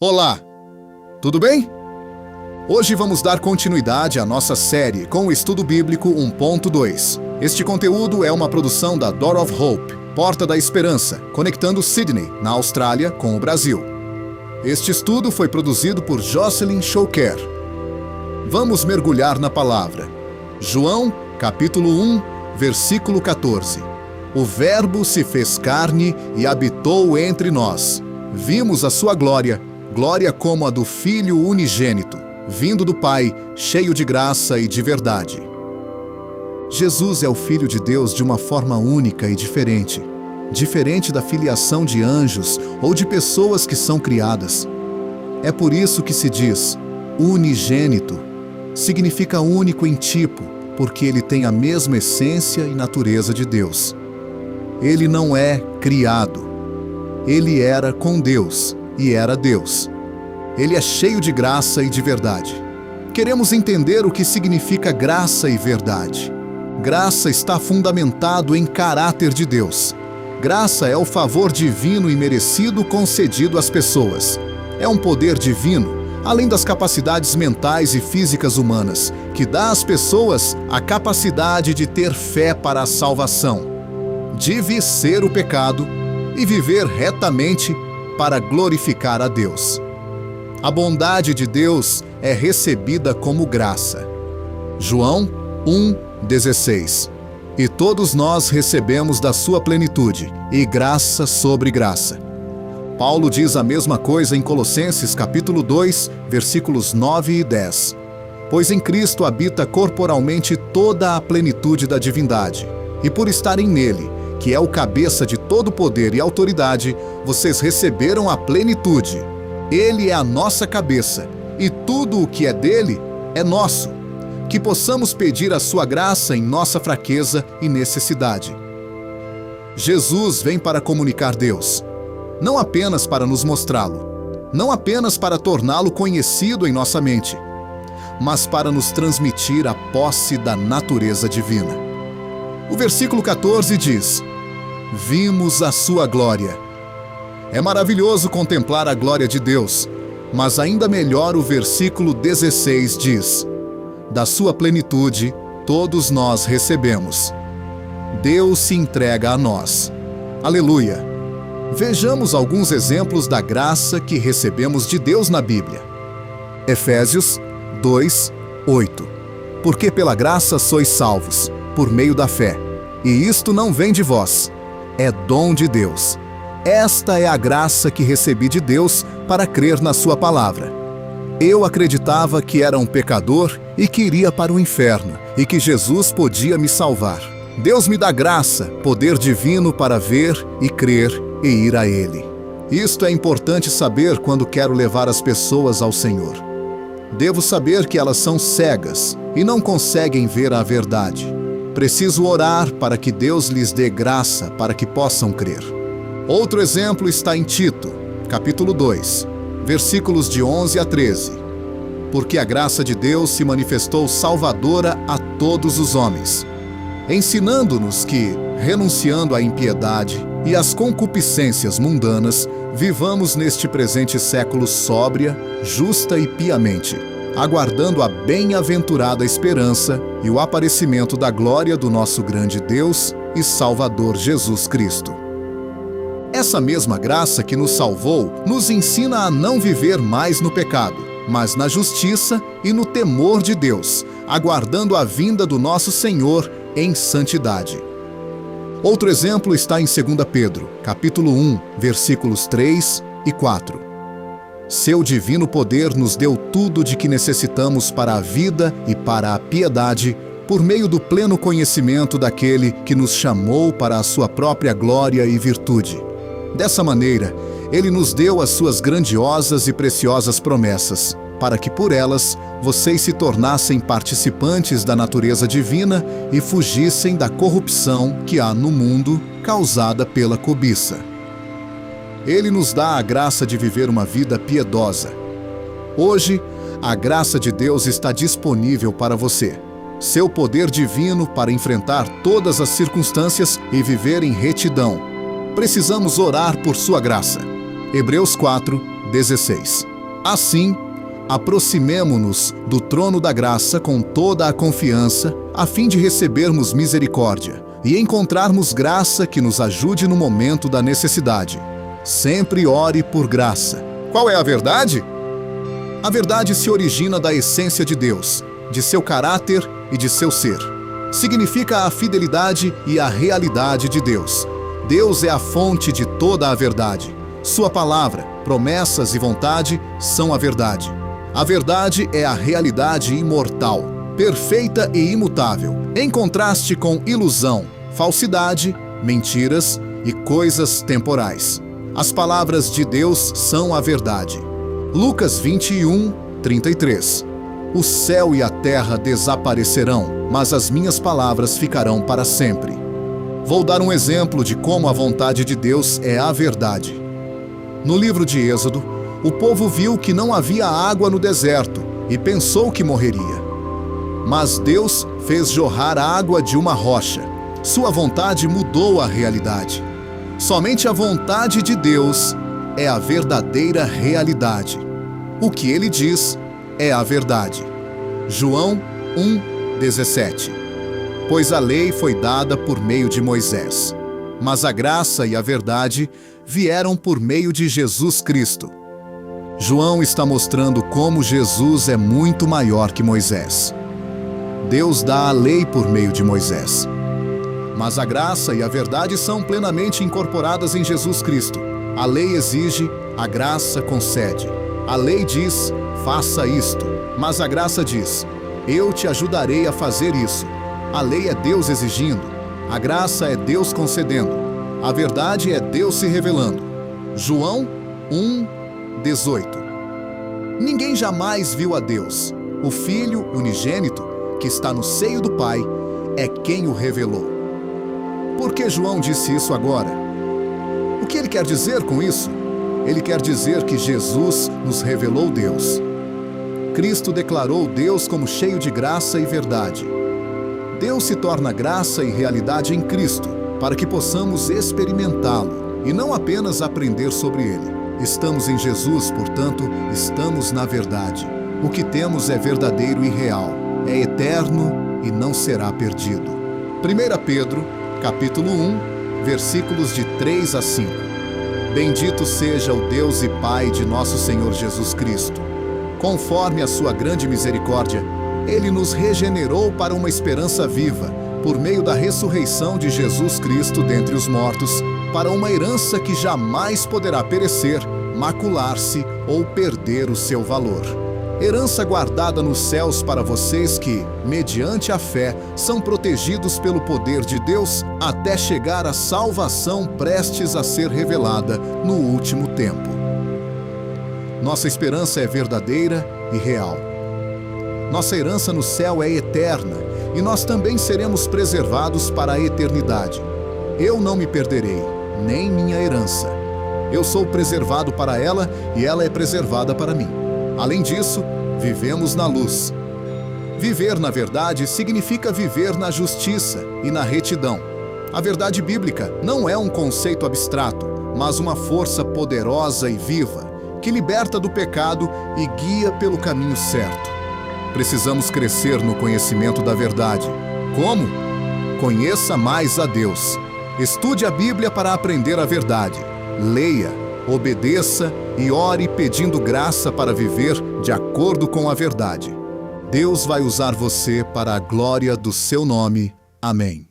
Olá, tudo bem? Hoje vamos dar continuidade à nossa série com o Estudo Bíblico 1.2. Este conteúdo é uma produção da Door of Hope, Porta da Esperança, conectando Sydney, na Austrália, com o Brasil. Este estudo foi produzido por Jocelyn Shoker. Vamos mergulhar na palavra. João, capítulo 1, versículo 14. O Verbo se fez carne e habitou entre nós. Vimos a sua glória, glória como a do Filho unigênito, vindo do Pai, cheio de graça e de verdade. Jesus é o Filho de Deus de uma forma única e diferente. Diferente da filiação de anjos ou de pessoas que são criadas. É por isso que se diz unigênito. Significa único em tipo, porque ele tem a mesma essência e natureza de Deus. Ele não é criado. Ele era com Deus e era Deus. Ele é cheio de graça e de verdade. Queremos entender o que significa graça e verdade. Graça está fundamentado em caráter de Deus. Graça é o favor divino e merecido concedido às pessoas. É um poder divino, além das capacidades mentais e físicas humanas, que dá às pessoas a capacidade de ter fé para a salvação, de vencer o pecado e viver retamente para glorificar a Deus. A bondade de Deus é recebida como graça. João 1:16. E todos nós recebemos da sua plenitude, e graça sobre graça. Paulo diz a mesma coisa em Colossenses capítulo 2, versículos 9 e 10. Pois em Cristo habita corporalmente toda a plenitude da divindade, e por estarem nele, que é o cabeça de todo poder e autoridade, vocês receberam a plenitude. Ele é a nossa cabeça, e tudo o que é dele é nosso. Que possamos pedir a sua graça em nossa fraqueza e necessidade. Jesus vem para comunicar Deus, não apenas para nos mostrá-lo, não apenas para torná-lo conhecido em nossa mente, mas para nos transmitir a posse da natureza divina. O versículo 14 diz: Vimos a sua glória. É maravilhoso contemplar a glória de Deus, mas ainda melhor o versículo 16 diz: Da sua plenitude, todos nós recebemos. Deus se entrega a nós. Aleluia! Vejamos alguns exemplos da graça que recebemos de Deus na Bíblia. Efésios 2:8. Porque pela graça sois salvos, por meio da fé. E isto não vem de vós, é dom de Deus. Esta é a graça que recebi de Deus para crer na sua palavra. Eu acreditava que era um pecador e que iria para o inferno, e que Jesus podia me salvar. Deus me dá graça, poder divino para ver e crer e ir a Ele. Isto é importante saber quando quero levar as pessoas ao Senhor. Devo saber que elas são cegas e não conseguem ver a verdade. Preciso orar para que Deus lhes dê graça para que possam crer. Outro exemplo está em Tito, capítulo 2. Versículos de 11 a 13. Porque a graça de Deus se manifestou salvadora a todos os homens, ensinando-nos que, renunciando à impiedade e às concupiscências mundanas, vivamos neste presente século sóbria, justa e piamente, aguardando a bem-aventurada esperança e o aparecimento da glória do nosso grande Deus e Salvador Jesus Cristo. Essa mesma graça que nos salvou nos ensina a não viver mais no pecado, mas na justiça e no temor de Deus, aguardando a vinda do nosso Senhor em santidade. Outro exemplo está em 2 Pedro, capítulo 1, versículos 3 e 4. Seu divino poder nos deu tudo de que necessitamos para a vida e para a piedade, por meio do pleno conhecimento daquele que nos chamou para a sua própria glória e virtude. Dessa maneira, Ele nos deu as suas grandiosas e preciosas promessas, para que por elas vocês se tornassem participantes da natureza divina e fugissem da corrupção que há no mundo causada pela cobiça. Ele nos dá a graça de viver uma vida piedosa. Hoje, a graça de Deus está disponível para você. Seu poder divino para enfrentar todas as circunstâncias e viver em retidão. Precisamos orar por sua graça. Hebreus 4:16. Assim, aproximemo-nos do trono da graça com toda a confiança, a fim de recebermos misericórdia e encontrarmos graça que nos ajude no momento da necessidade. Sempre ore por graça. Qual é a verdade? A verdade se origina da essência de Deus, de seu caráter e de seu ser. Significa a fidelidade e a realidade de Deus. Deus é a fonte de toda a verdade. Sua palavra, promessas e vontade são a verdade. A verdade é a realidade imortal, perfeita e imutável, em contraste com ilusão, falsidade, mentiras e coisas temporais. As palavras de Deus são a verdade. Lucas 21, 33. O céu e a terra desaparecerão, mas as minhas palavras ficarão para sempre. Vou dar um exemplo de como a vontade de Deus é a verdade. No livro de Êxodo, o povo viu que não havia água no deserto e pensou que morreria. Mas Deus fez jorrar água de uma rocha. Sua vontade mudou a realidade. Somente a vontade de Deus é a verdadeira realidade. O que ele diz é a verdade. João 1:17. Pois a lei foi dada por meio de Moisés, mas a graça e a verdade vieram por meio de Jesus Cristo. João está mostrando como Jesus é muito maior que Moisés. Deus dá a lei por meio de Moisés, mas a graça e a verdade são plenamente incorporadas em Jesus Cristo. A lei exige, a graça concede. A lei diz, faça isto, mas a graça diz, eu te ajudarei a fazer isso. A lei é Deus exigindo, a graça é Deus concedendo, a verdade é Deus se revelando. João 1:18. Ninguém jamais viu a Deus. O Filho unigênito, que está no seio do Pai, é quem o revelou. Por que João disse isso agora? O que ele quer dizer com isso? Ele quer dizer que Jesus nos revelou Deus. Cristo declarou Deus como cheio de graça e verdade. Deus se torna graça e realidade em Cristo, para que possamos experimentá-lo e não apenas aprender sobre ele. Estamos em Jesus, portanto, estamos na verdade. O que temos é verdadeiro e real, é eterno e não será perdido. 1 Pedro, capítulo 1, versículos de 3 a 5. Bendito seja o Deus e Pai de nosso Senhor Jesus Cristo. Conforme a sua grande misericórdia, Ele nos regenerou para uma esperança viva, por meio da ressurreição de Jesus Cristo dentre os mortos, para uma herança que jamais poderá perecer, macular-se ou perder o seu valor. Herança guardada nos céus para vocês que, mediante a fé, são protegidos pelo poder de Deus até chegar à salvação prestes a ser revelada no último tempo. Nossa esperança é verdadeira e real. Nossa herança no céu é eterna e nós também seremos preservados para a eternidade. Eu não me perderei, nem minha herança. Eu sou preservado para ela e ela é preservada para mim. Além disso, vivemos na luz. Viver na verdade significa viver na justiça e na retidão. A verdade bíblica não é um conceito abstrato, mas uma força poderosa e viva, que liberta do pecado e guia pelo caminho certo. Precisamos crescer no conhecimento da verdade. Como? Conheça mais a Deus. Estude a Bíblia para aprender a verdade. Leia, obedeça e ore pedindo graça para viver de acordo com a verdade. Deus vai usar você para a glória do seu nome. Amém.